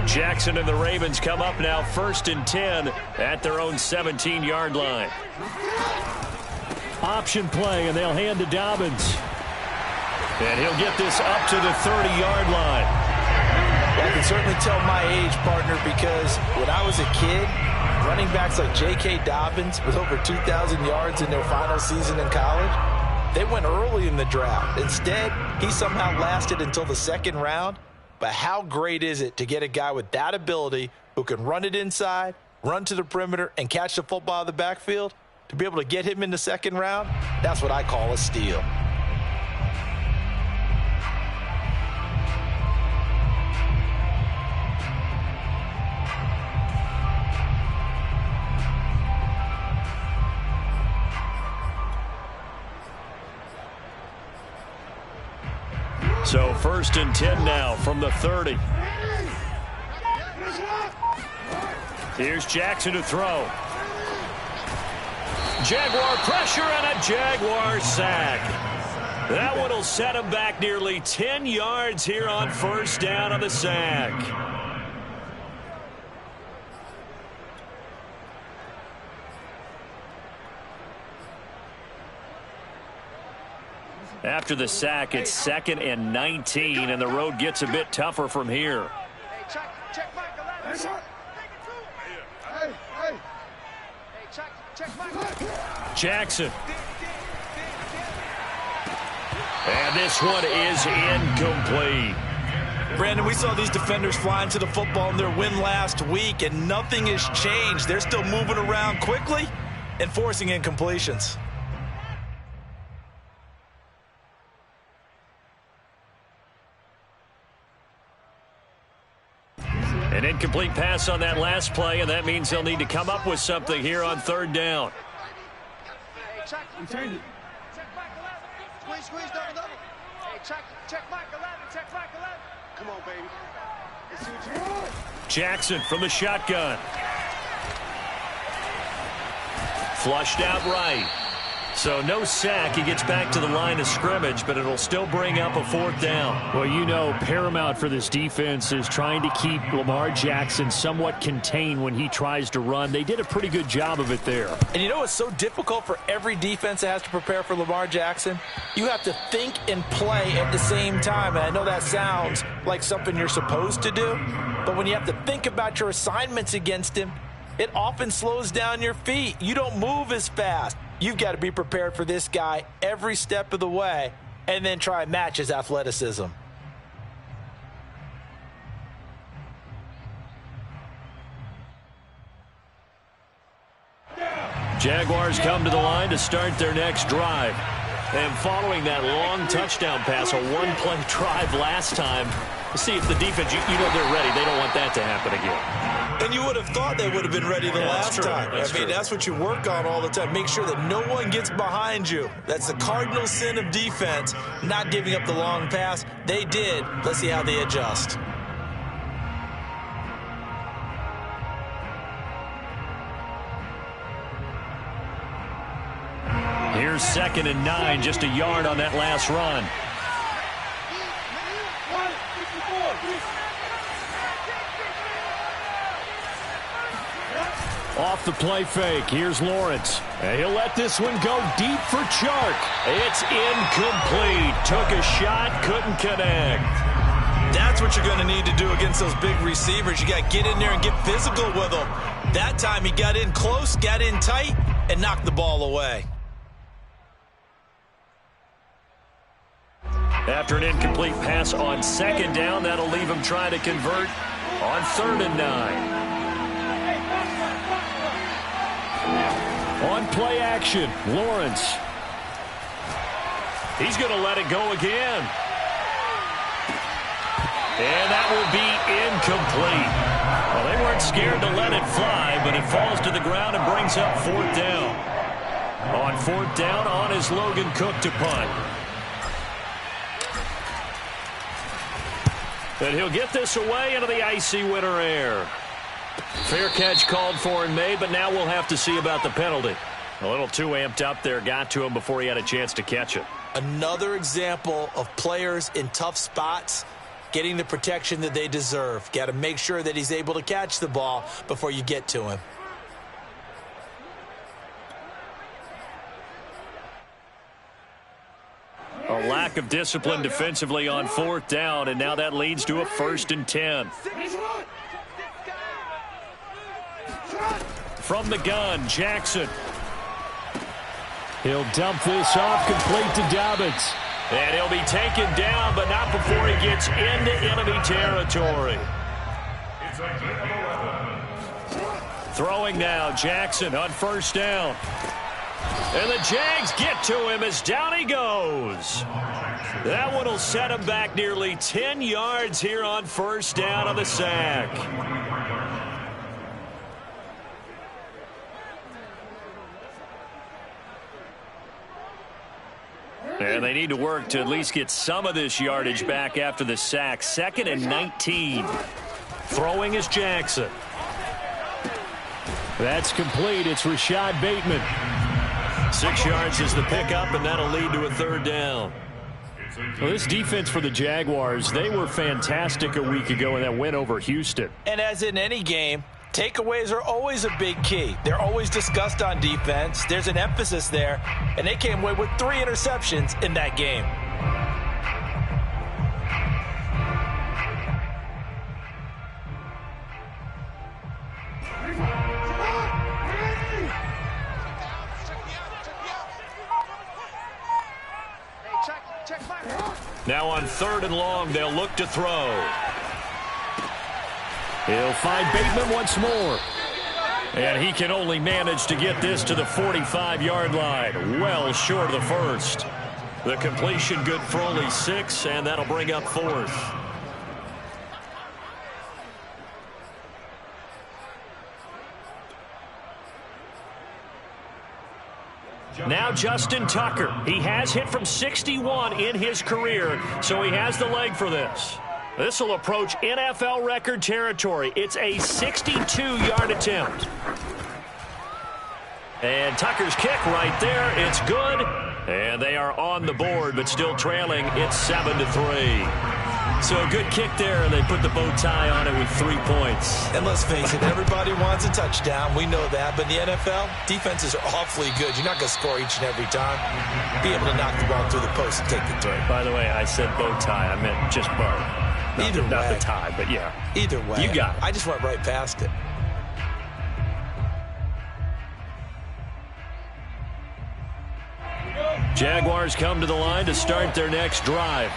Jackson and the Ravens come up now 1st and 10 at their own 17-yard line. Option play, and they'll hand to Dobbins. And he'll get this up to the 30-yard line. I can certainly tell my age, partner, because when I was a kid, running backs like J.K. Dobbins with over 2,000 yards in their final season in college, they went early in the draft. Instead, he somehow lasted until the 2nd round. But how great is it to get a guy with that ability who can run it inside, run to the perimeter, and catch the football out of the backfield? To be able to get him in the 2nd round, that's what I call a steal. So 1st and 10 now from the 30. Here's Jackson to throw. Jaguar pressure and a Jaguar sack. That one will set him back nearly 10 yards here on 1st down on the sack. After the sack, it's 2nd and 19, and the road gets a bit tougher from here. Jackson. And this one is incomplete. Brandon, we saw these defenders flying to the football in their win last week, and nothing has changed. They're still moving around quickly and forcing incompletions. An incomplete pass on that last play, and that means they'll need to come up with something here on 3rd down. Squeeze, double. Hey, check Mike 11, check Mike 11. Come on, baby. Let's see what you want. Jackson from the shotgun. Flushed out right. So no sack. He gets back to the line of scrimmage, but it'll still bring up a 4th down. Well, you know, paramount for this defense is trying to keep Lamar Jackson somewhat contained when he tries to run. They did a pretty good job of it there. And you know it's so difficult for every defense that has to prepare for Lamar Jackson? You have to think and play at the same time. And I know that sounds like something you're supposed to do, but when you have to think about your assignments against him, it often slows down your feet. You don't move as fast. You've got to be prepared for this guy every step of the way and then try and match his athleticism. Jaguars come to the line to start their next drive. And following that long touchdown pass, a one-play drive last time, to see if the defense, you know they're ready. They don't want that to happen again. And you would have thought they would have been ready the last time. That's what you work on all the time. Make sure that no one gets behind you. That's the cardinal sin of defense, not giving up the long pass. They did. Let's see how they adjust. Here's 2nd and 9, just a yard on that last run. Off the play fake, here's Lawrence. And he'll let this one go deep for Chark. It's incomplete. Took a shot, couldn't connect. That's what you're going to need to do against those big receivers. You got to get in there and get physical with them. That time he got in close, got in tight, and knocked the ball away. After an incomplete pass on 2nd down, that'll leave him trying to convert on 3rd and 9. On play action, Lawrence. He's going to let it go again. And that will be incomplete. Well, they weren't scared to let it fly, but it falls to the ground and brings up 4th down. On 4th down, on is Logan Cook to punt. And he'll get this away into the icy winter air. Fair catch called for and made, but now we'll have to see about the penalty. A little too amped up there, got to him before he had a chance to catch it. Another example of players in tough spots getting the protection that they deserve. Got to make sure that he's able to catch the ball before you get to him. A lack of discipline defensively on 4th down, and now that leads to a 1st and 10. From the gun, Jackson. He'll dump this off, complete to Dobbins. And he'll be taken down, but not before he gets into enemy territory. Throwing now, Jackson on 1st down. And the Jags get to him as down he goes. That one will set him back nearly 10 yards here on 1st down on the sack. And they need to work to at least get some of this yardage back after the sack. 2nd and 19. Throwing is Jackson. That's complete. It's Rashad Bateman. 6 yards is the pickup, and that'll lead to a 3rd down. Well, this defense for the Jaguars, they were fantastic a week ago in that win over Houston. And as in any game, takeaways are always a big key. They're always discussed on defense. There's an emphasis there, and they came away with 3 interceptions in that game. Now on 3rd and long, they'll look to throw. He'll find Bateman once more. And he can only manage to get this to the 45-yard line. Well short of the 1st. The completion good for only 6, and that'll bring up 4th. Now Justin Tucker. He has hit from 61 in his career, so he has the leg for this. This will approach NFL record territory. It's a 62-yard attempt. And Tucker's kick right there. It's good. And they are on the board, but still trailing. It's 7-3. So a good kick there, and they put the bow tie on it with 3 points. And let's face it, everybody wants a touchdown. We know that. But in the NFL, defenses are awfully good. You're not going to score each and every time. Be able to knock the ball through the post and take the throw. By the way, I said bow tie. I meant just bow. Not the tie, but yeah. Either way. You got it. I just went right past it. Jaguars come to the line to start their next drive.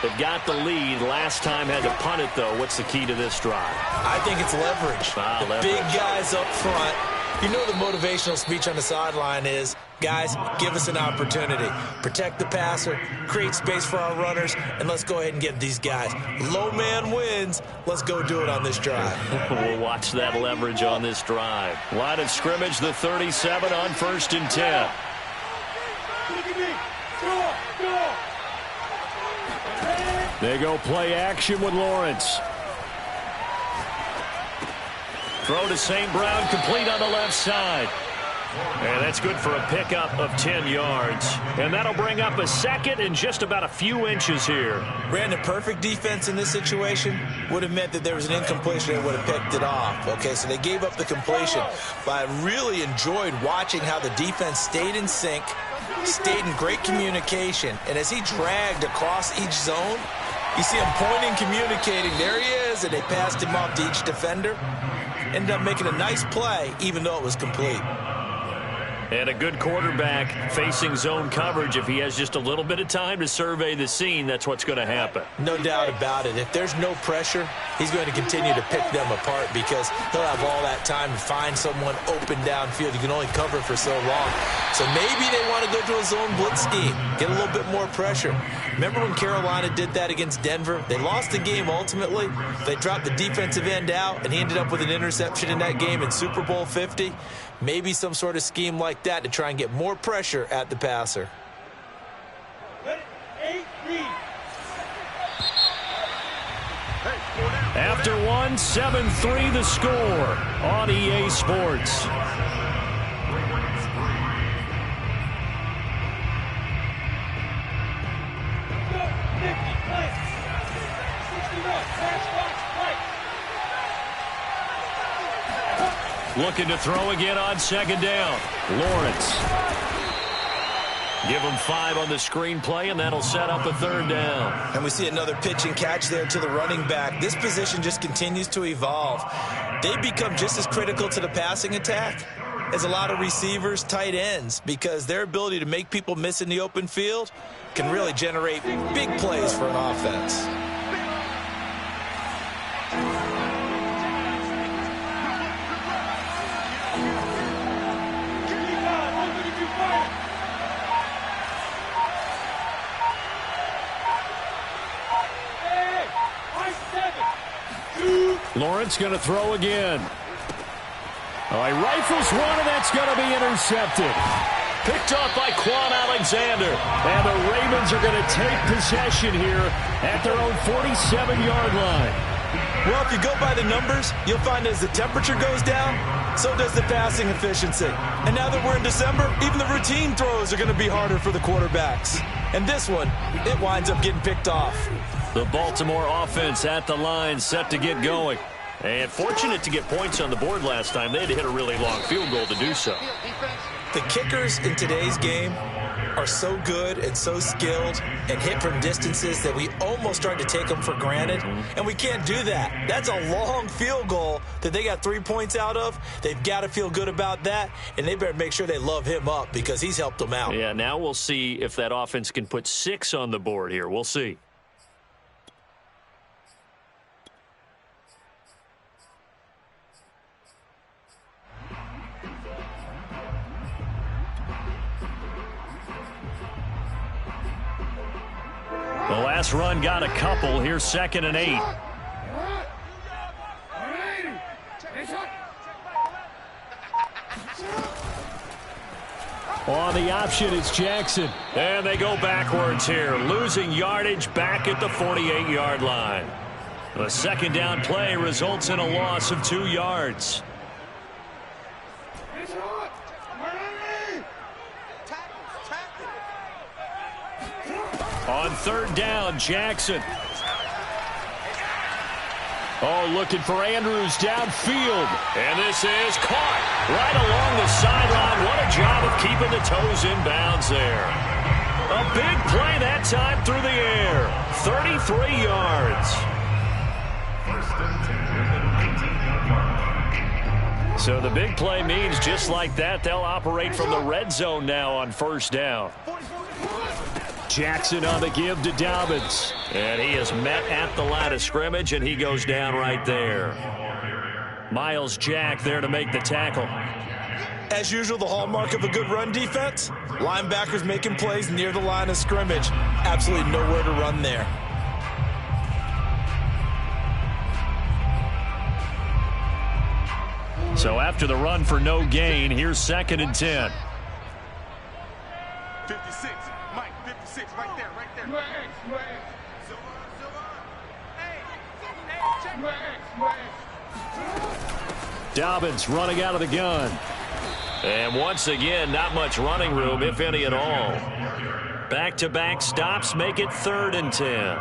They've got the lead. Last time had to punt it, though. What's the key to this drive? I think it's leverage. Leverage. Big guys up front. You know the motivational speech on the sideline is, guys, give us an opportunity. Protect the passer, create space for our runners, and let's go ahead and get these guys. Low man wins. Let's go do it on this drive. We'll watch that leverage on this drive. Line of scrimmage, the 37 on 1st and 10. They go play action with Lawrence. Throw to St. Brown, complete on the left side. And that's good for a pickup of 10 yards. And that'll bring up a 2nd and just about a few inches here. Brandon, perfect defense in this situation would have meant that there was an incompletion and would have picked it off. Okay, so they gave up the completion. But I really enjoyed watching how the defense stayed in sync, stayed in great communication. And as he dragged across each zone, you see him pointing, communicating. There he is, and they passed him off to each defender. Ended up making a nice play, even though it was complete. And a good quarterback facing zone coverage. If he has just a little bit of time to survey the scene, that's what's going to happen. No doubt about it. If there's no pressure, he's going to continue to pick them apart because he'll have all that time to find someone open downfield. You can only cover for so long. So maybe they want to go to a zone blitz scheme, get a little bit more pressure. Remember when Carolina did that against Denver? They lost the game ultimately. They dropped the defensive end out, and he ended up with an interception in that game in Super Bowl 50. Maybe some sort of scheme like that to try and get more pressure at the passer. After one, 7-3 the score on EA Sports. Looking to throw again on second down. Lawrence. Give him 5 on the screen play, and that'll set up a third down. And we see another pitch and catch there to the running back. This position just continues to evolve. They become just as critical to the passing attack as a lot of receivers, tight ends, because their ability to make people miss in the open field can really generate big plays for an offense. Lawrence going to throw again. Oh, he rifles one, and that's going to be intercepted. Picked off by Quan Alexander. And the Ravens are going to take possession here at their own 47-yard line. Well, if you go by the numbers, you'll find as the temperature goes down, so does the passing efficiency. And now that we're in December, even the routine throws are going to be harder for the quarterbacks. And this one, it winds up getting picked off. The Baltimore offense at the line, set to get going. And fortunate to get points on the board last time. They had to hit a really long field goal to do so. The kickers in today's game are so good and so skilled and hit from distances that we almost start to take them for granted. And we can't do that. That's a long field goal that they got 3 points out of. They've got to feel good about that, and they better make sure they love him up because he's helped them out. Yeah, now we'll see if that offense can put 6 on the board here. We'll see. The last run got a couple. Here's 2nd and 8. On the option, it's Jackson. And they go backwards here, losing yardage back at the 48-yard line. The second down play results in a loss of 2 yards. On 3rd down, Jackson. Oh, looking for Andrews downfield. And this is caught right along the sideline. What a job of keeping the toes in bounds there. A big play that time through the air. 33 yards. So the big play means just like that, they'll operate from the red zone now on 1st down. Jackson on the give to Dobbins. And he is met at the line of scrimmage, and he goes down right there. Miles Jack there to make the tackle. As usual, the hallmark of a good run defense, linebackers making plays near the line of scrimmage. Absolutely nowhere to run there. So after the run for no gain, here's 2nd and 10. 56, Mike, 56, right there, right there. Dobbins running out of the gun. And once again, not much running room, if any at all. Back-to-back stops make it 3rd and 10.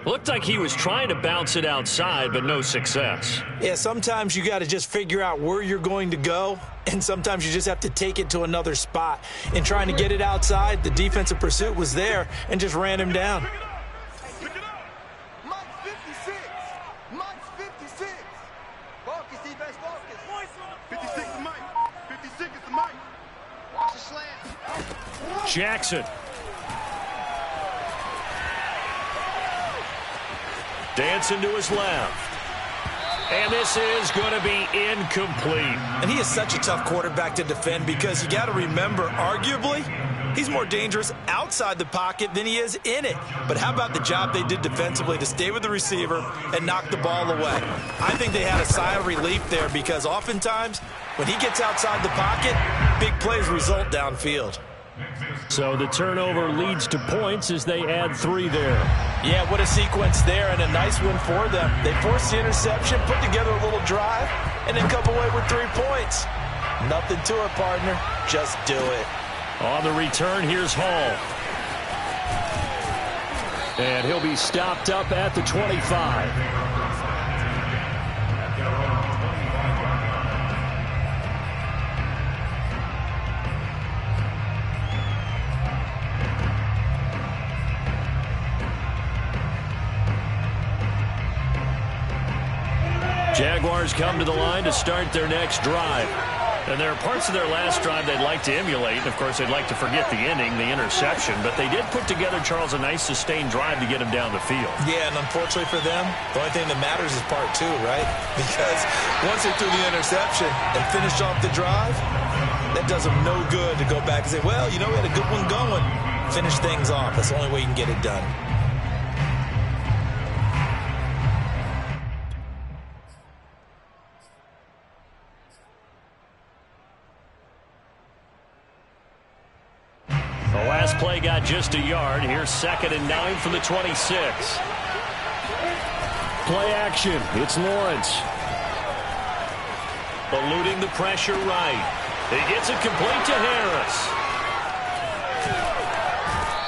Looked like he was trying to bounce it outside, but no success. Yeah, sometimes you got to just figure out where you're going to go, and sometimes you just have to take it to another spot. In trying to get it outside, the defensive pursuit was there and just ran him down. Pick it up. Mike 56. Mike's 56. Focus, defense, focus. 56 is Mike. 56 is the Mike. Watch the slant. Jackson. Dancing to his left. And this is going to be incomplete. And he is such a tough quarterback to defend because you got to remember, arguably, he's more dangerous outside the pocket than he is in it. But how about the job they did defensively to stay with the receiver and knock the ball away? I think they had a sigh of relief there because oftentimes when he gets outside the pocket, big plays result downfield. So the turnover leads to points as they add 3 there. Yeah, what a sequence there and a nice one for them. They forced the interception, put together a little drive, and then come away with 3 points. Nothing to it, partner. Just do it. On the return, here's Hall. And he'll be stopped up at the 25. Jaguars come to the line to start their next drive. And there are parts of their last drive they'd like to emulate. Of course, they'd like to forget the inning, the interception. But they did put together, Charles, a nice sustained drive to get him down the field. Yeah, and unfortunately for them, the only thing that matters is part two, right? Because once they threw the interception and finished off the drive, that does them no good to go back and say, well, you know, we had a good one going. Finish things off. That's the only way you can get it done. The last play got just a yard. Here's 2nd and 9 from the 26. Play action. It's Lawrence. Eluding the pressure right. He gets it complete to Harris.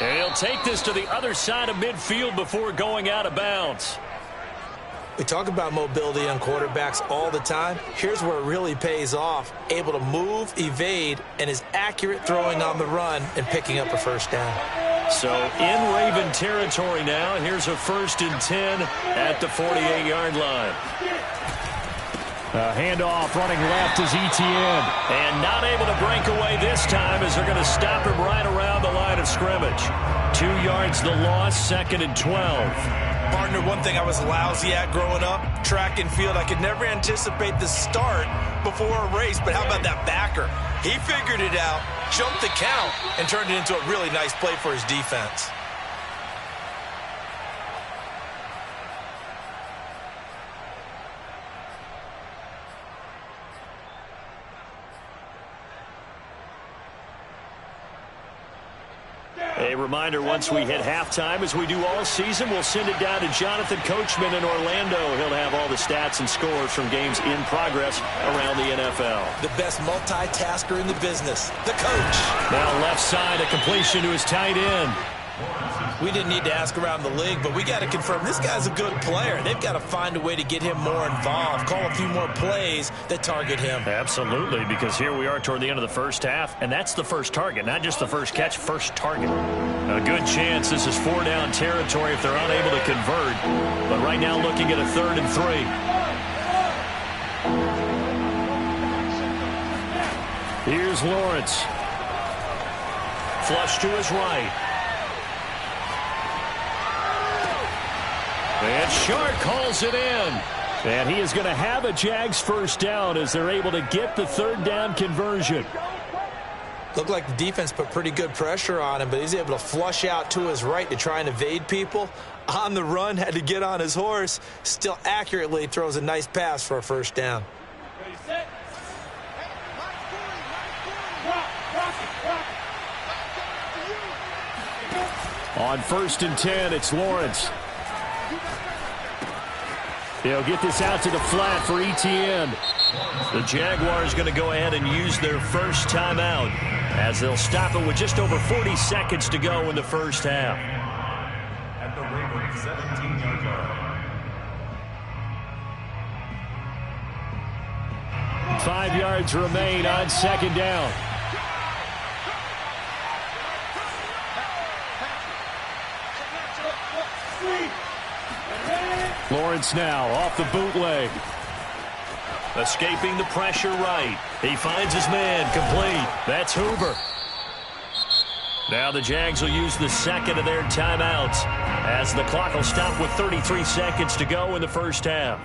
And he'll take this to the other side of midfield before going out of bounds. We talk about mobility on quarterbacks all the time. Here's where it really pays off. Able to move, evade, and is accurate throwing on the run and picking up a first down. So in Raven territory now. Here's a 1st and 10 at the 48-yard line. Handoff running left is Etienne. And not able to break away this time as they're going to stop him right around the line of scrimmage. 2 yards the loss, 2nd and 12. Partner, one thing I was lousy at growing up, track and field, I could never anticipate the start before a race, but how about that backer? He figured it out, jumped the count, and turned it into a really nice play for his defense. A reminder, once we hit halftime, as we do all season, we'll send it down to Jonathan Coachman in Orlando. He'll have all the stats and scores from games in progress around the NFL. The best multitasker in the business, the coach. Now left side, a completion to his tight end. We didn't need to ask around the league, but we got to confirm this guy's a good player. They've got to find a way to get him more involved, call a few more plays that target him. Absolutely, because here we are toward the end of the first half, and that's the first target, not just the first catch, first target. A good chance this is 4-down territory if they're unable to convert, but right now looking at a 3rd and 3. Here's Lawrence. Flush to his right. And Shark calls it in. And he is going to have a Jags first down as they're able to get the 3rd down conversion. Looked like the defense put pretty good pressure on him, but he's able to flush out to his right to try and evade people. On the run, had to get on his horse. Still accurately throws a nice pass for a first down. On 1st and 10, it's Lawrence. They'll get this out to the flat for Etienne. The Jaguars going to go ahead and use their first timeout as they'll stop it with just over 40 seconds to go in the first half. At the Ravens 17-yard line. 5 yards remain on 2nd down. Lawrence now off the bootleg. Escaping the pressure right. He finds his man complete. That's Hoover. Now the Jags will use the 2nd of their timeouts as the clock will stop with 33 seconds to go in the first half.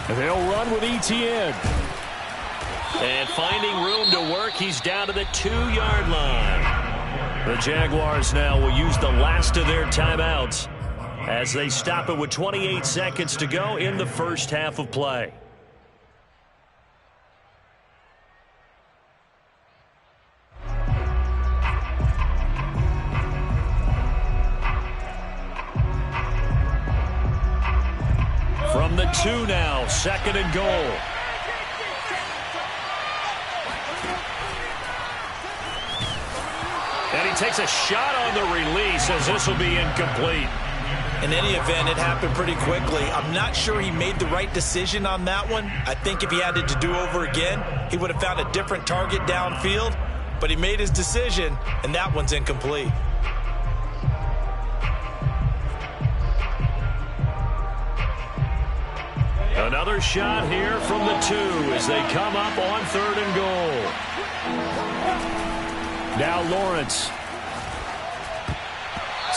They'll run with Etienne. And finding room to work, he's down to the 2-yard line. The Jaguars now will use the last of their timeouts as they stop it with 28 seconds to go in the first half of play. 2 now, 2nd and goal. And he takes a shot on the release as this will be incomplete. In any event, it happened pretty quickly. I'm not sure he made the right decision on that one. I think if he had it to do over again, he would have found a different target downfield. But he made his decision, and that one's incomplete. Another shot here from the 2 as they come up on 3rd and goal. Now Lawrence.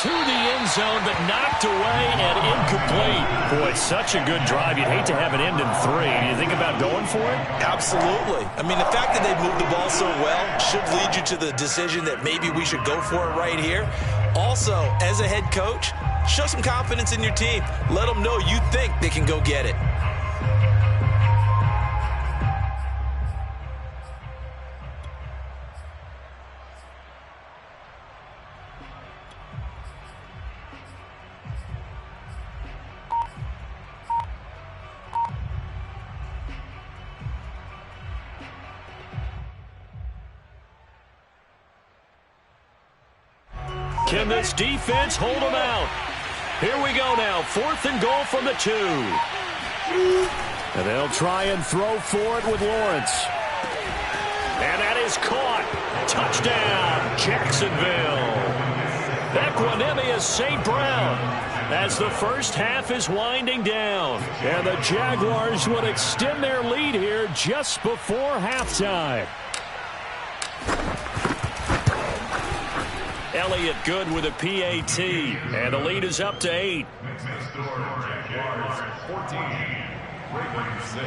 To the end zone, but knocked away and incomplete. Boy, such a good drive. You'd hate to have it end in 3. Do you think about going for it? Absolutely. I mean, the fact that they moved the ball so well should lead you to the decision that maybe we should go for it right here. Also, as a head coach, show some confidence in your team. Let them know you think they can go get it. Can this defense hold them out? Here we go now. 4th and goal from the 2. And they'll try and throw for it with Lawrence. And that is caught. Touchdown, Jacksonville. Equanimous St. Brown as the first half is winding down. And the Jaguars would extend their lead here just before halftime. Elliott good with a PAT, and the lead is up to 8. Next score, Jaguars 14, Ravens 6.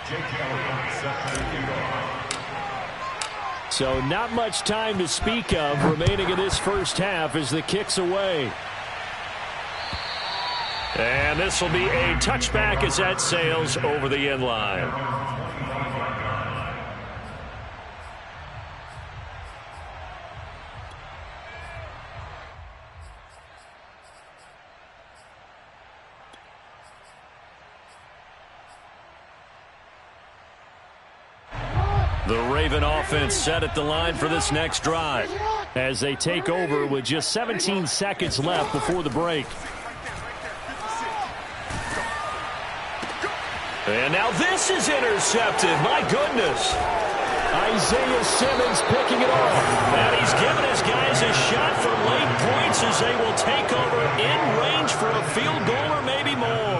Jake Elliott set to kick off. So not much time to speak of remaining in this first half as the kick's away. And this will be a touchback as that sails over the end line. The Raven offense set at the line for this next drive as they take over with just 17 seconds left before the break. And now this is intercepted. My goodness. Isaiah Simmons picking it off. And he's given his guys a shot for late points as they will take over in range for a field goal or maybe more.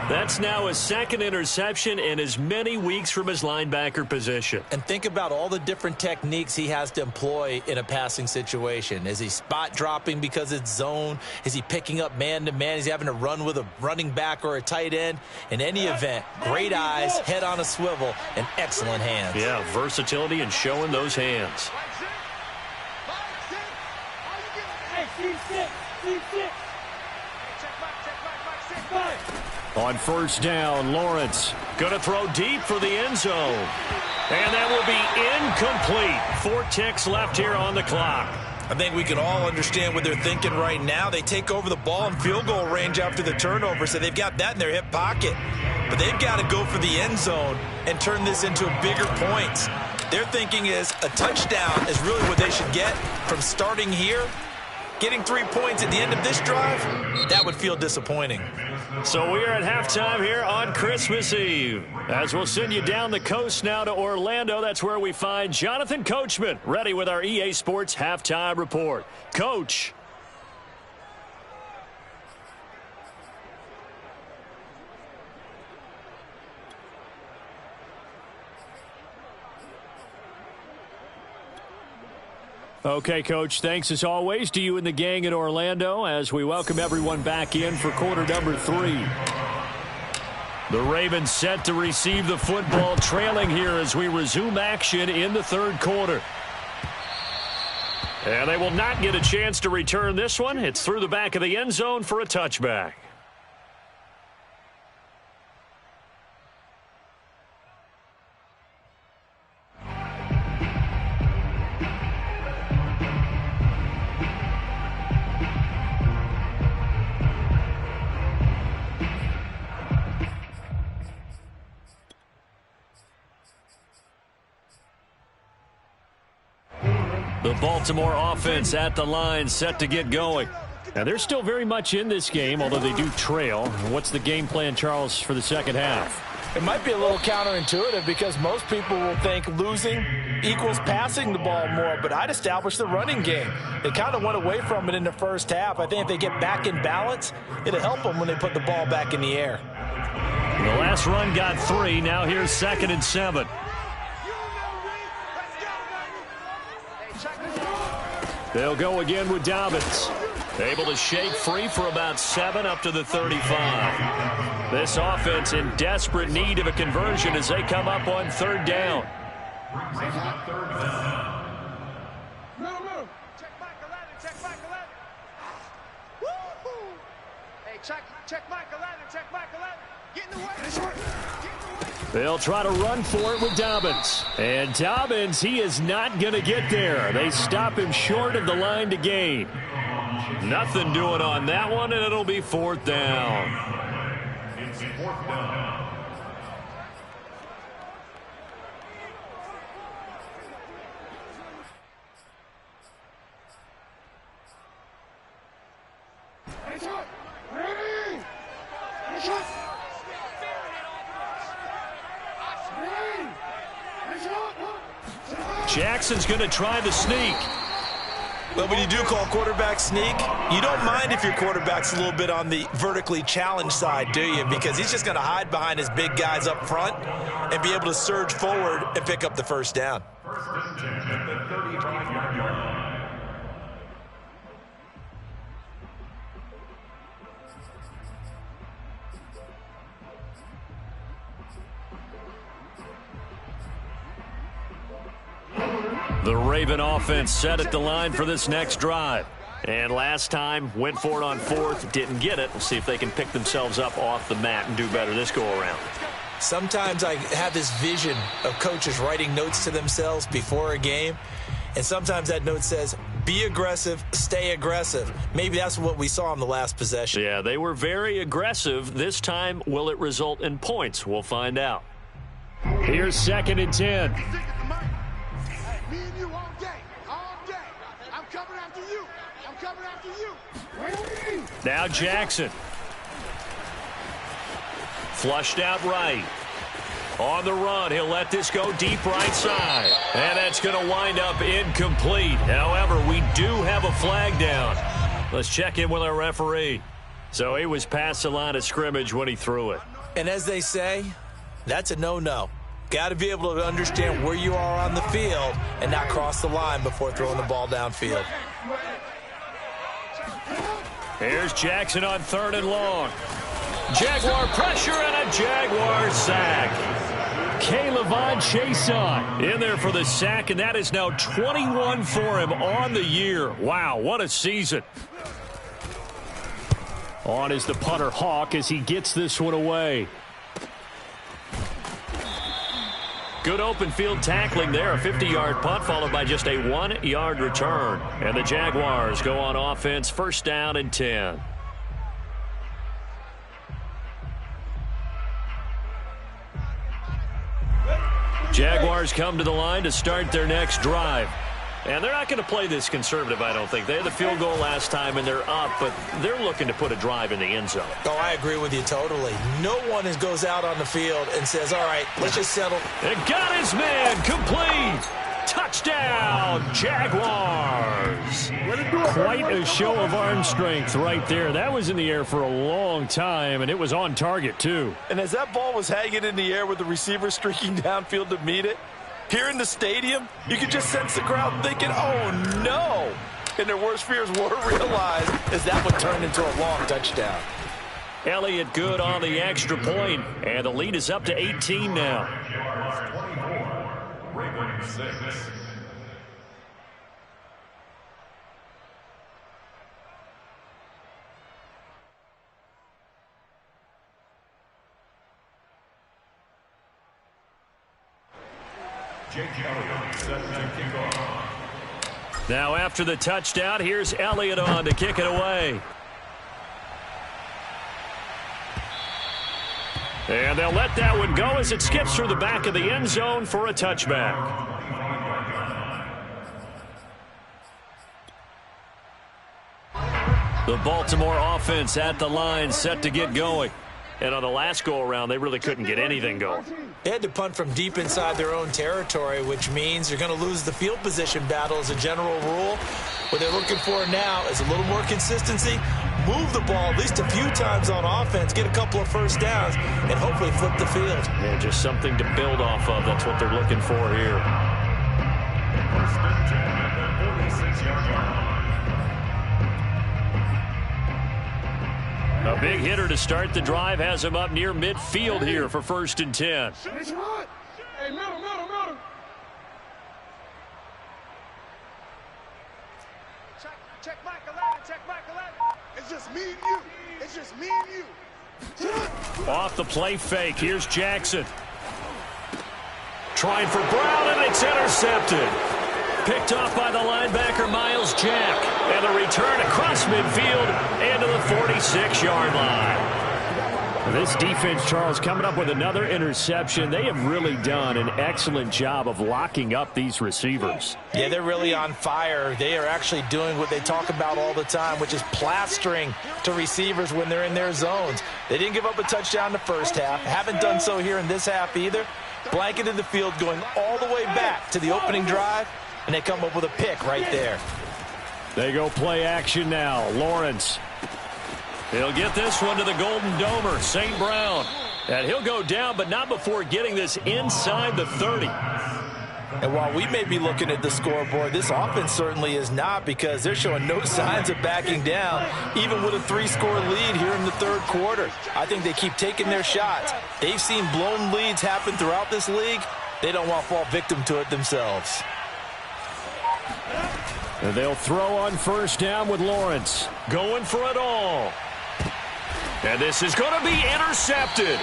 That's now his 2nd interception in as many weeks from his linebacker position. And think about all the different techniques he has to employ in a passing situation. Is he spot dropping because it's zone? Is he picking up man-to-man? Is he having to run with a running back or a tight end? In any event, great eyes, head on a swivel, and excellent hands. Yeah, versatility and showing those hands. On 1st down, Lawrence going to throw deep for the end zone. And that will be incomplete. 4 ticks left here on the clock. I think we can all understand what they're thinking right now. They take over the ball in field goal range after the turnover, so they've got that in their hip pocket. But they've got to go for the end zone and turn this into bigger points. Their thinking is a touchdown is really what they should get from starting here. Getting 3 points at the end of this drive, that would feel disappointing. So we are at halftime here on Christmas Eve. As we'll send you down the coast now to Orlando, that's where we find Jonathan Coachman, ready with our EA Sports Halftime Report. Coach. Okay, Coach, thanks as always to you and the gang in Orlando as we welcome everyone back in for quarter number 3. The Ravens set to receive the football, trailing here as we resume action in the 3rd quarter. And they will not get a chance to return this one. It's through the back of the end zone for a touchback. The Baltimore offense at the line, set to get going. Now, they're still very much in this game, although they do trail. What's the game plan, Charles, for the second half? It might be a little counterintuitive because most people will think losing equals passing the ball more, but I'd establish the running game. They kind of went away from it in the first half. I think if they get back in balance, it'll help them when they put the ball back in the air. The last run got 3. Now here's 2nd and 7. They'll go again with Dobbins. Able to shake free for about 7 up to the 35. This offense in desperate need of a conversion as they come up on 3rd down. Check Mike 11, check Mike 11. Woo-hoo! Hey, check Mike 11, check Mike 11. Get in the way. They'll try to run for it with Dobbins. And Dobbins, he is not going to get there. They stop him short of the line to gain. Nothing doing on that one, and it'll be 4th down. It's 4th down. Jackson's going to try the sneak. But when you do call quarterback sneak, you don't mind if your quarterback's a little bit on the vertically challenged side, do you? Because he's just going to hide behind his big guys up front and be able to surge forward and pick up the 1st down. First and 10 at the 35-yard line. The Raven offense set at the line for this next drive. And last time, went for it on 4th, didn't get it. We'll see if they can pick themselves up off the mat and do better this go-around. Sometimes I have this vision of coaches writing notes to themselves before a game, and sometimes that note says, be aggressive, stay aggressive. Maybe that's what we saw in the last possession. Yeah, they were very aggressive. This time, will it result in points? We'll find out. Here's 2nd and 10. Me and you all day, all day. I'm coming after you. I'm coming after you. Now Jackson. Flushed out right. On the run, he'll let this go deep right side. And that's going to wind up incomplete. However, we do have a flag down. Let's check in with our referee. So he was past the line of scrimmage when he threw it. And as they say, that's a no-no. Got to be able to understand where you are on the field and not cross the line before throwing the ball downfield. Here's Jackson on 3rd and long. Jaguar pressure and a Jaguar sack. K'Lavon Chaisson In there for the sack, and that is now 21 for him on the year. Wow, what a season. on is the punter Hawk as he gets this one away. Good open field tackling there. A 50-yard punt followed by just a 1-yard return. And the Jaguars go on offense, 1st down and 10. Jaguars come to the line to start their next drive. And they're not going to play this conservative, I don't think. They had the field goal last time, and they're up, but they're looking to put a drive in the end zone. Oh, I agree with you totally. No one goes out on the field and says, all right, let's just settle. And got his man complete. Touchdown, Jaguars. Quite a show of arm strength right there. That was in the air for a long time, and it was on target, too. And as that ball was hanging in the air with the receiver streaking downfield to meet it, here in the stadium, you could just sense the crowd thinking, oh, no. And their worst fears were realized as that one turned into a long touchdown. Elliott good on the extra point, and the lead is up to 18 now. Jaguars 24, Ravens 6. Jake Elliott set to kick off. Now after the touchdown, here's Elliott on to kick it away. And they'll let that one go as it skips through the back of the end zone for a touchback. The Baltimore offense at the line, set to get going. And on the last go-around, they really couldn't get anything going. They had to punt from deep inside their own territory, which means you're going to lose the field position battle as a general rule. What they're looking for now is a little more consistency, move the ball at least a few times on offense, get a couple of first downs, and hopefully flip the field. Yeah, just something to build off of. That's what they're looking for here. First and 10 at the 46-yard line. A big hitter to start the drive has him up near midfield here for 1st and 10. Hey, middle. Check Michael out. It's just me and you. Off the play fake. Here's Jackson. Trying for Brown, and it's intercepted. Picked off by the linebacker, Miles Jack. And the return across midfield and to the 46-yard line. This defense, Charles, coming up with another interception. They have really done an excellent job of locking up these receivers. Yeah, they're really on fire. They are actually doing what they talk about all the time, which is plastering to receivers when they're in their zones. They didn't give up a touchdown the first half. Haven't done so here in this half either. Blanketed the field going all the way back to the opening drive, and they come up with a pick right there. They go play action now. Lawrence. He'll get this one to the Golden Domer, St. Brown. And he'll go down, but not before getting this inside the 30. And while we may be looking at the scoreboard, this offense certainly is not, because they're showing no signs of backing down, even with a 3-score lead here in the third quarter. I think they keep taking their shots. They've seen blown leads happen throughout this league. They don't want to fall victim to it themselves. And they'll throw on 1st down with Lawrence. Going for it all. And this is going to be intercepted.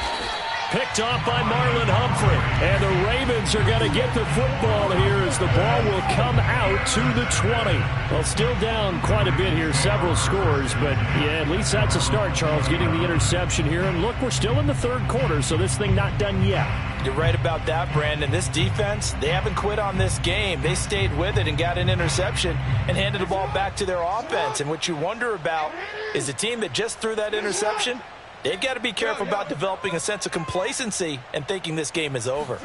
Picked off by Marlon Humphrey. And the Ravens are going to get the football here as the ball will come out to the 20. Well, still down quite a bit here, several scores. But, yeah, at least that's a start, Charles, getting the interception here. And, look, we're still in the third quarter, so this thing not done yet. You're right about that, Brandon. This defense, they haven't quit on this game. They stayed with it and got an interception and handed the ball back to their offense. And what you wonder about is the team that just threw that interception, they've got to be careful about developing a sense of complacency and thinking this game is over.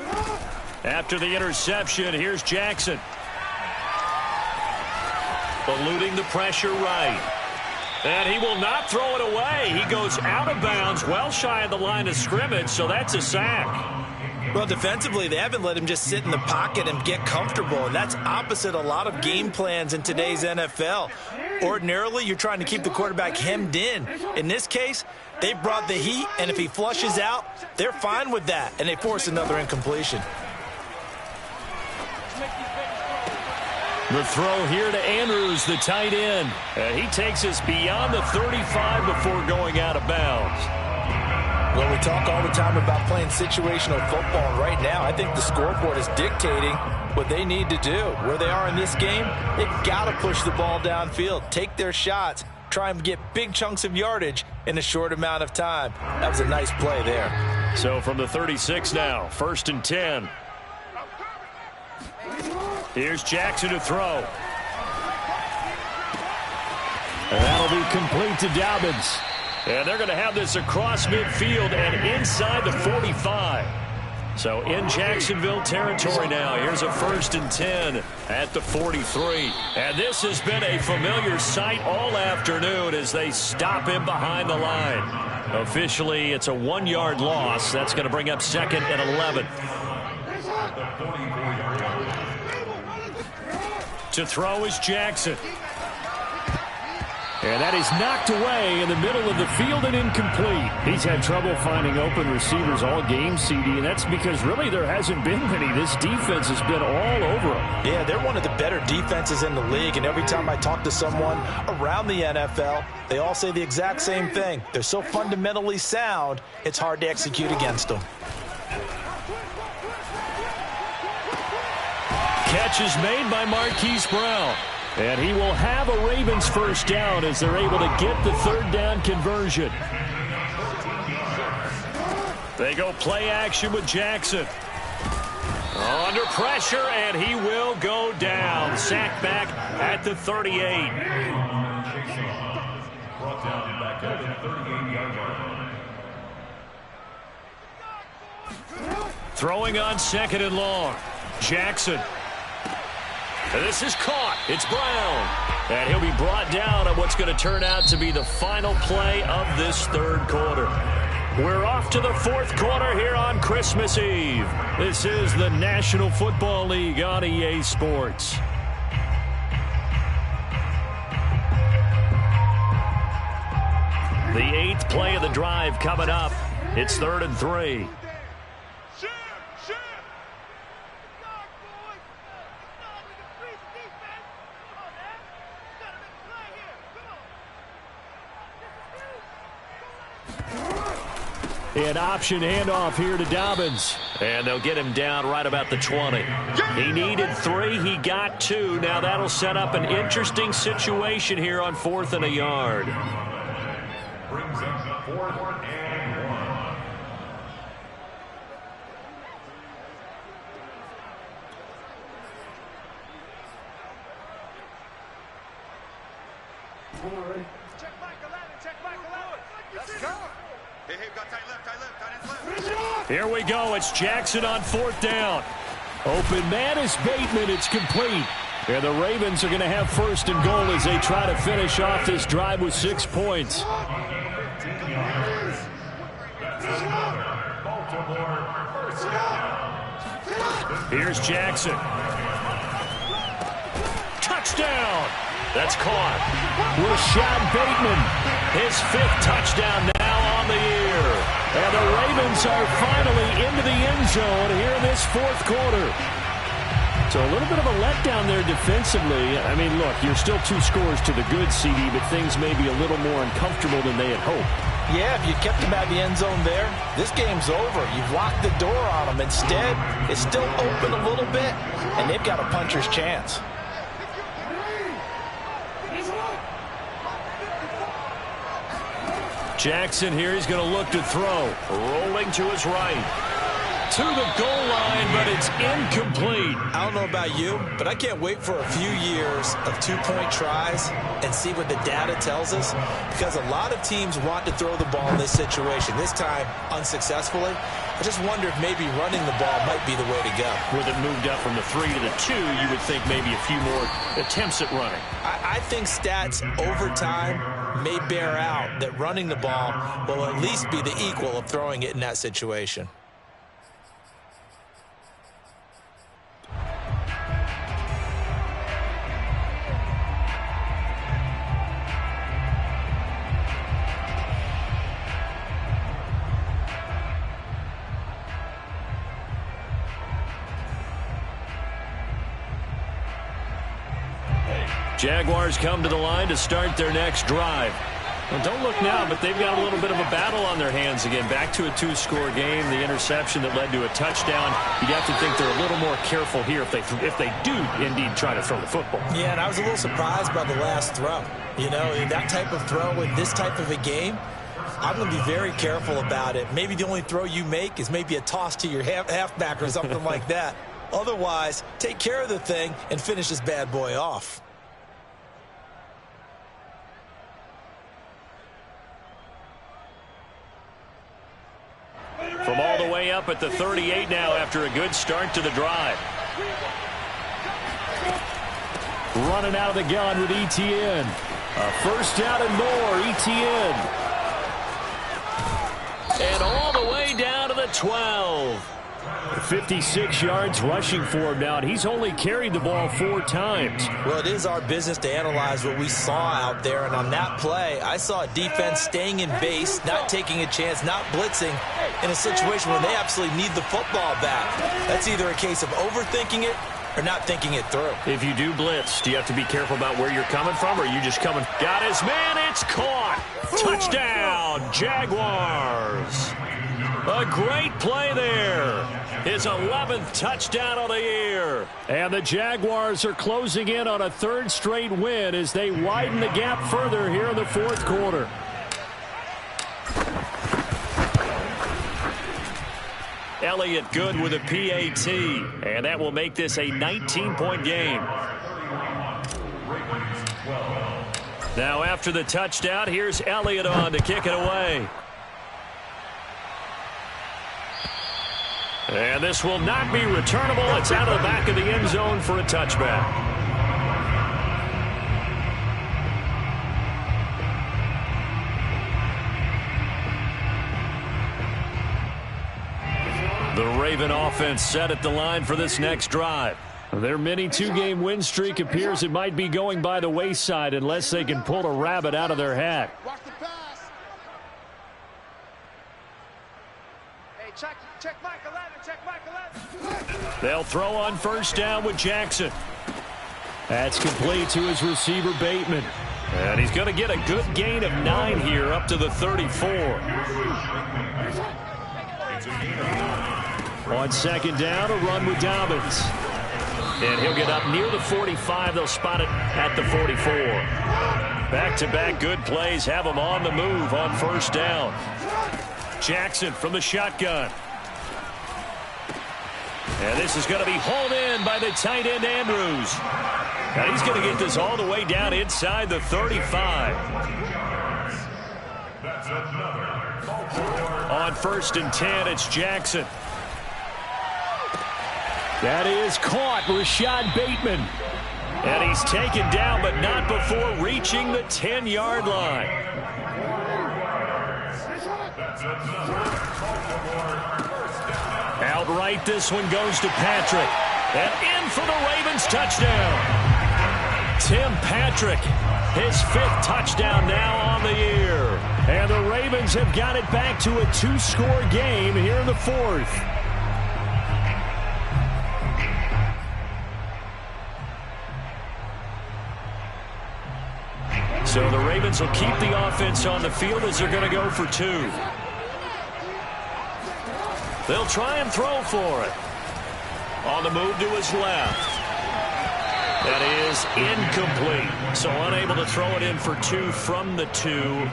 After the interception, here's Jackson. Eluding the pressure right. And he will not throw it away. He goes out of bounds, well shy of the line of scrimmage, so that's a sack. Well, defensively, they haven't let him just sit in the pocket and get comfortable, and that's opposite a lot of game plans in today's NFL. Ordinarily, you're trying to keep the quarterback hemmed in. In this case, they brought the heat, and if he flushes out, they're fine with that, and they force another incompletion. The throw here to Andrews, the tight end. And he takes us beyond the 35 before going out of bounds. Well, we talk all the time about playing situational football, and right now I think the scoreboard is dictating what they need to do. Where they are in this game, they've got to push the ball downfield, take their shots, try and get big chunks of yardage in a short amount of time. That was a nice play there. So from the 36 now, 1st and 10. Here's Jackson to throw. And that'll be complete to Dobbins. And they're going to have this across midfield and inside the 45. So in Jacksonville territory now. Here's a 1st and 10 at the 43. And this has been a familiar sight all afternoon as they stop him behind the line. Officially, it's a 1-yard loss. That's going to bring up 2nd and 11. To throw is Jackson. And that is knocked away in the middle of the field and incomplete. He's had trouble finding open receivers all game, CD, and that's because really there hasn't been many. This defense has been all over them. Yeah, they're one of the better defenses in the league, and every time I talk to someone around the NFL, they all say the exact same thing. They're so fundamentally sound, it's hard to execute against them. Catch is made by Marquise Brown. And he will have a Ravens 1st down as they're able to get the 3rd down conversion. They go play action with Jackson. Under pressure, and he will go down. Sacked back at the 38. brought down back at the 38-yard line. Throwing on 2nd and long. Jackson. And this is caught. It's Brown. And he'll be brought down on what's going to turn out to be the final play of this 3rd quarter. We're off to the 4th quarter here on Christmas Eve. This is the National Football League on EA Sports. The 8th play of the drive coming up. It's 3rd and 3. An option handoff here to Dobbins. And they'll get him down right about the 20. He needed 3. He got 2. Now that'll set up an interesting situation here on 4th and a yard. Brings up 4th and 1. Check back 11, check back 11. Let's go. Hey, got tight left, tight left. Here we go. It's Jackson on 4th down. Open man is Bateman. It's complete. And the Ravens are going to have 1st and goal as they try to finish off this drive with 6 points. Here's Jackson. Touchdown. That's caught. Rashad Bateman. His 5th touchdown now on the year. And the Ravens are finally into the end zone here in this 4th quarter. So a little bit of a letdown there defensively. I mean, look, you're still 2 scores to the good, CD, but things may be a little more uncomfortable than they had hoped. Yeah, if you kept them at the end zone there, this game's over. You've locked the door on them. Instead, it's still open a little bit, and they've got a puncher's chance. Jackson here, he's going to look to throw. Rolling to his right. To the goal line, but it's incomplete. I don't know about you, but I can't wait for a few years of 2-point tries and see what the data tells us, because a lot of teams want to throw the ball in this situation. This time, unsuccessfully. I just wonder if maybe running the ball might be the way to go. With it moved up from the 3 to the 2, you would think maybe a few more attempts at running. I think stats over time may bear out that running the ball will at least be the equal of throwing it in that situation. Jaguars come to the line to start their next drive. Well, don't look now, but they've got a little bit of a battle on their hands again. Back to a 2-score game. The interception that led to a touchdown. You'd have to think they're a little more careful here if they do indeed try to throw the football. Yeah, and I was a little surprised by the last throw. You know, that type of throw in this type of a game, I'm going to be very careful about it. Maybe the only throw you make is maybe a toss to your halfback or something like that. Otherwise, take care of the thing and finish this bad boy off. From all the way up at the 38 now after a good start to the drive. Running out of the gun with Etienne. A 1st down and more, Etienne. And all the way down to the 12. 56 yards rushing for him now, and he's only carried the ball 4 times. Well, it is our business to analyze what we saw out there, and on that play, I saw a defense staying in base, not taking a chance, not blitzing in a situation where they absolutely need the football back. That's either a case of overthinking it or not thinking it through. If you do blitz, do you have to be careful about where you're coming from, or are you just coming? Got his man, it's caught. Touchdown, Jaguars. A great play there. His 11th touchdown of the year. And the Jaguars are closing in on a 3rd straight win as they widen the gap further here in the 4th quarter. Elliott good with a PAT, and that will make this a 19-point game. Now after the touchdown, here's Elliott on to kick it away. And this will not be returnable. It's out of the back of the end zone for a touchback. The Raven offense set at the line for this next drive. Their mini two-game win streak appears it might be going by the wayside unless they can pull a rabbit out of their hat. Watch the pass. Hey, check Mike 11, check Mike 11. They'll throw on first down with Jackson. That's complete to his receiver, Bateman. And he's going to get a good gain of 9 here up to the 34. On second down, a run with Dobbins. And he'll get up near the 45. They'll spot it at the 44. Back-to-back good plays have him on the move on first down. Jackson from the shotgun. And this is going to be hauled in by the tight end, Andrews. And he's going to get this all the way down inside the 35. On first and 10, it's Jackson. That is caught, Rashad Bateman. And he's taken down, but not before reaching the 10-yard line. Outright, this one goes to Patrick. And in for the Ravens touchdown. Tim Patrick, his 5th touchdown now on the year. And the Ravens have got it back to a 2-score game here in the 4th. So the Ravens will keep the offense on the field as they're going to go for 2. They'll try and throw for it. On the move to his left. That is incomplete. So unable to throw it in for 2 from the 2.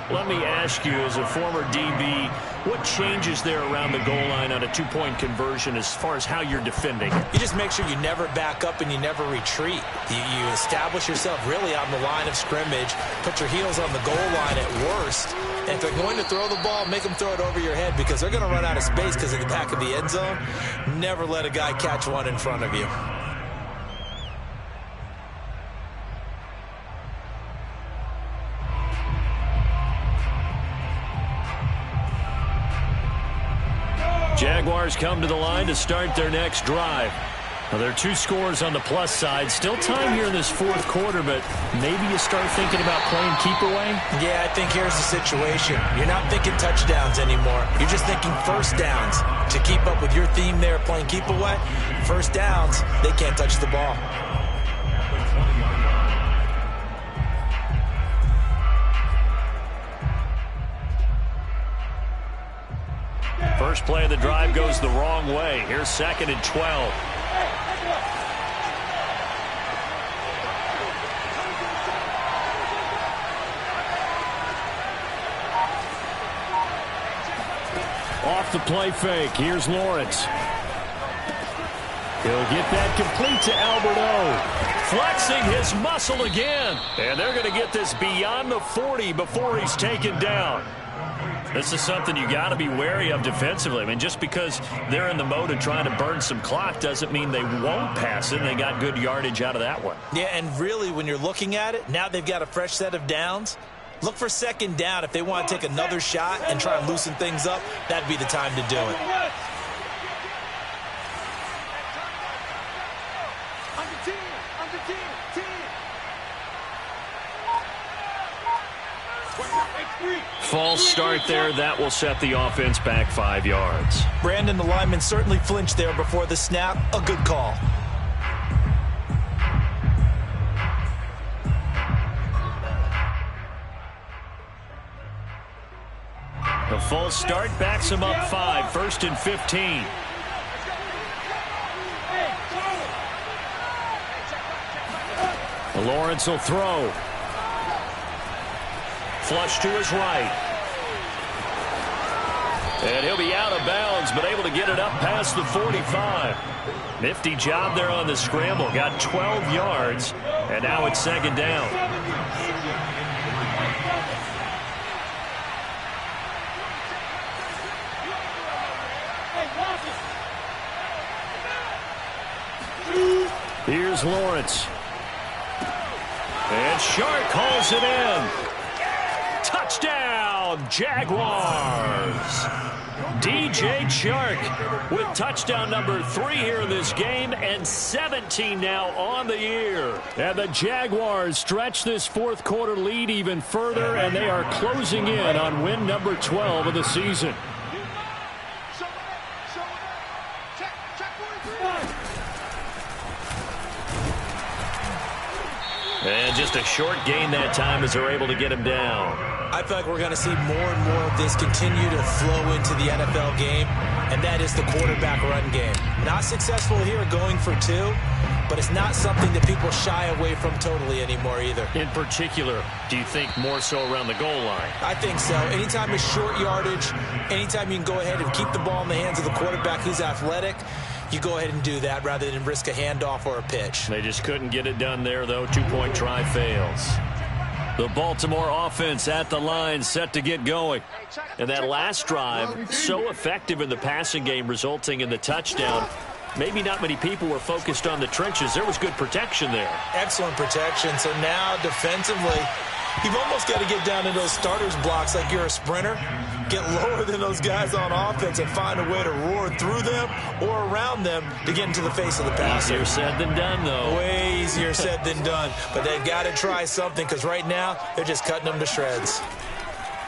Let me ask you, as a former DB, what changes there around the goal line on a 2-point conversion as far as how you're defending? You just make sure you never back up and you never retreat. You establish yourself really on the line of scrimmage, put your heels on the goal line at worst, and if they're going to throw the ball, make them throw it over your head because they're going to run out of space because of the back of the end zone. Never let a guy catch one in front of you. Jaguars come to the line to start their next drive. Well, there are 2 scores on the plus side. Still time here in this 4th quarter, but maybe you start thinking about playing keep away? Yeah, I think here's the situation. You're not thinking touchdowns anymore. You're just thinking first downs. To keep up with your theme there, playing keep away, first downs, they can't touch the ball. First play of the drive goes the wrong way. Here's 2nd and 12. Off the play fake. Here's Lawrence. He'll get that complete to Alberto. Flexing his muscle again. And they're going to get this beyond the 40 before he's taken down. This is something you got to be wary of defensively. I mean, just because they're in the mode of trying to burn some clock doesn't mean they won't pass it. They got good yardage out of that one. Yeah, and really, when you're looking at it, now they've got a fresh set of downs. Look for 2nd down. If they want to take another shot and try and loosen things up, that'd be the time to do it. False start there. That will set the offense back 5 yards. Brandon, the lineman, certainly flinched there before the snap. A good call. The false start backs him up 5. 1st and 15. Lawrence will throw. Flush to his right. And he'll be out of bounds, but able to get it up past the 45. Nifty job there on the scramble. Got 12 yards, and now it's 2nd down. Here's Lawrence. And Shark calls it in. Touchdown, Jaguars. DJ Chark with touchdown number 3 here in this game, and 17 now on the year. And the Jaguars stretch this fourth quarter lead even further, and they are closing in on win number 12 of the season. And just a short gain that time as they're able to get him down. I feel like we're going to see more and more of this continue to flow into the NFL game, and that is the quarterback run game. Not successful here going for 2, but it's not something that people shy away from totally anymore either. In particular, do you think more so around the goal line? I think so. Anytime it's short yardage, anytime you can go ahead and keep the ball in the hands of the quarterback who's athletic, you go ahead and do that rather than risk a handoff or a pitch. They just couldn't get it done there, though. 2-point try fails. The Baltimore offense at the line, set to get going. And that last drive, so effective in the passing game, resulting in the touchdown. Maybe not many people were focused on the trenches. There was good protection there. Excellent protection. So now defensively, you've almost got to get down to those starters blocks like you're a sprinter. Get lower than those guys on offense and find a way to roar through them or around them to get into the face of the passer. Easier said than done, though. Way easier said than done. But they've got to try something because right now they're just cutting them to shreds.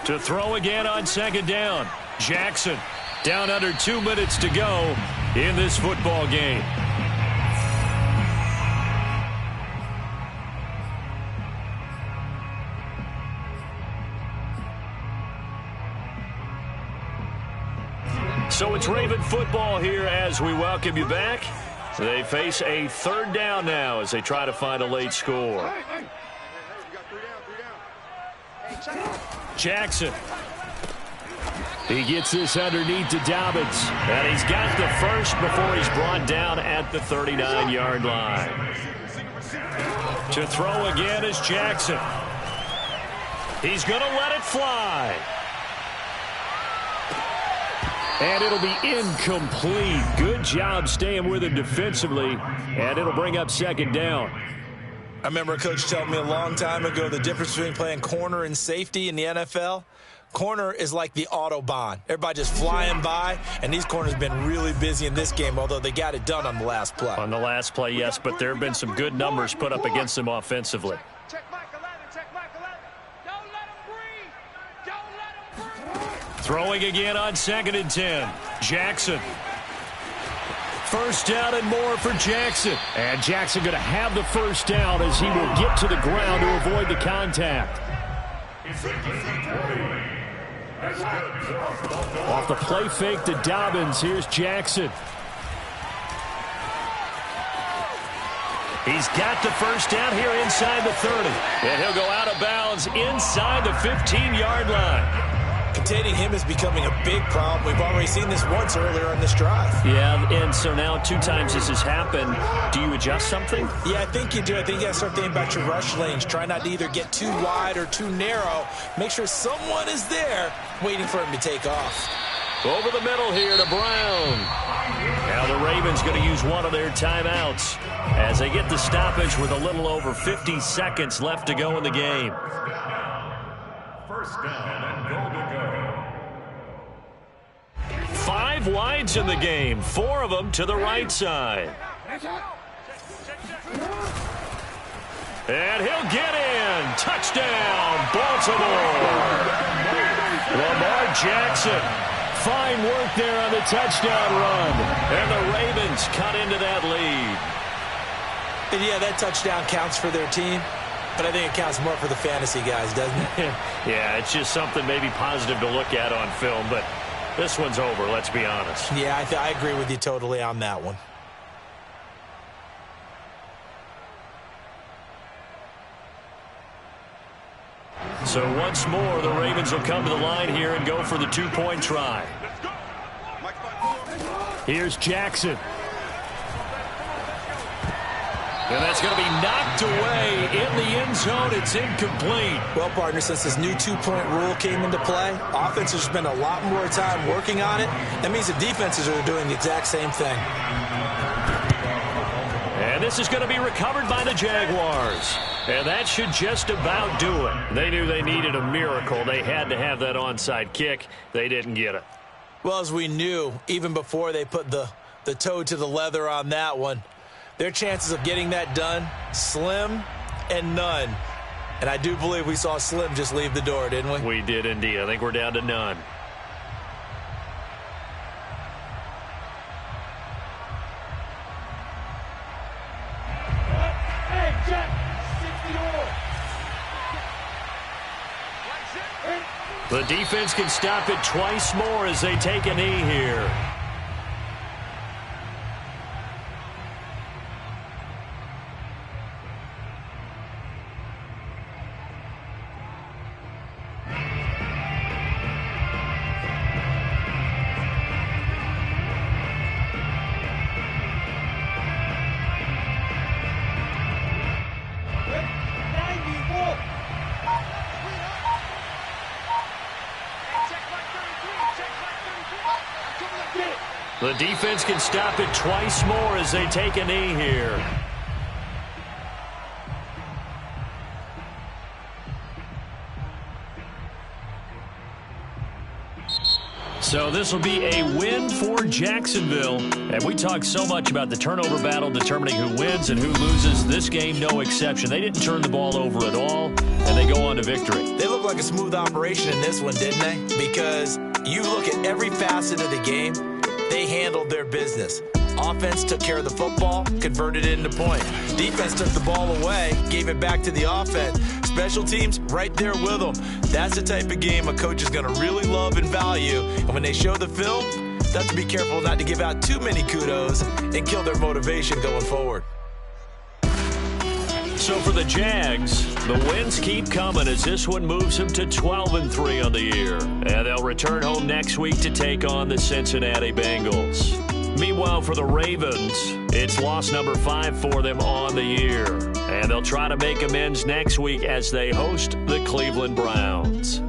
To throw again on second down. Jackson down under 2 minutes to go in this football game. So it's Raven football here as we welcome you back. They face a third down now as they try to find a late score. Jackson. He gets this underneath to Dobbins. And he's got the first before he's brought down at the 39-yard line. To throw again is Jackson. He's going to let it fly. And it'll be incomplete. Good job staying with him defensively. And it'll bring up second down. I remember a coach telling me a long time ago the difference between playing corner and safety in the NFL. Corner is like the Autobahn. Everybody just flying by, and these corners have been really busy in this game, although they got it done on the last play. On the last play, yes, but there have been some good numbers put up against them offensively. Check Mike 11, check Mike 11. Don't let him breathe. Don't let him breathe. Throwing again on 2nd and 10. Jackson. First down and more for Jackson. And Jackson going to have the first down as he will get to the ground to avoid the contact. Off the play fake to Dobbins. Here's Jackson. He's got the first down here inside the 30. And he'll go out of bounds inside the 15-yard line. Containing him is becoming a big problem. We've already seen this once earlier on this drive. Yeah, and so now 2 times this has happened. Do you adjust something? Yeah, I think you do. I think you got to start thinking about your rush lanes. Try not to either get too wide or too narrow. Make sure someone is there waiting for him to take off. Over the middle here to Brown. Now the Ravens going to use one of their timeouts as they get the stoppage with a little over 50 seconds left to go in the game. First down and goal to go. 5 wides in the game, 4 of them to the right side. And he'll get in. Touchdown, Baltimore. Lamar Jackson. Fine work there on the touchdown run. And the Ravens cut into that lead. And yeah, that touchdown counts for their team, but I think it counts more for the fantasy guys, doesn't it? Yeah, it's just something maybe positive to look at on film, but this one's over, let's be honest. Yeah, I agree with you totally on that one. So once more, the Ravens will come to the line here and go for the 2-point try. Here's Jackson. And that's going to be knocked away in the end zone. It's incomplete. Well, partner, since this new 2-point rule came into play, offenses spend a lot more time working on it. That means the defenses are doing the exact same thing. And this is going to be recovered by the Jaguars. And that should just about do it. They knew they needed a miracle. They had to have that onside kick. They didn't get it. Well, as we knew, even before they put the toe to the leather on that one, their chances of getting that done, slim and none. And I do believe we saw Slim just leave the door, didn't we? We did indeed. I think we're down to none. The defense can stop it twice more as they take a knee here. The defense can stop it twice more as they take a knee here. So this will be a win for Jacksonville. And we talked so much about the turnover battle determining who wins and who loses. This game, no exception. They didn't turn the ball over at all, and they go on to victory. They look like a smooth operation in this one, didn't they? Because you look at every facet of the game, they handled their business. Offense took care of the football, converted it into points. Defense took the ball away, gave it back to the offense. Special teams, right there with them. That's the type of game a coach is going to really love and value. And when they show the film, they have to be careful not to give out too many kudos and kill their motivation going forward. So for the Jags, the wins keep coming as this one moves them to 12-3 on the year. And they'll return home next week to take on the Cincinnati Bengals. Meanwhile, for the Ravens, it's loss number 5 for them on the year. And they'll try to make amends next week as they host the Cleveland Browns.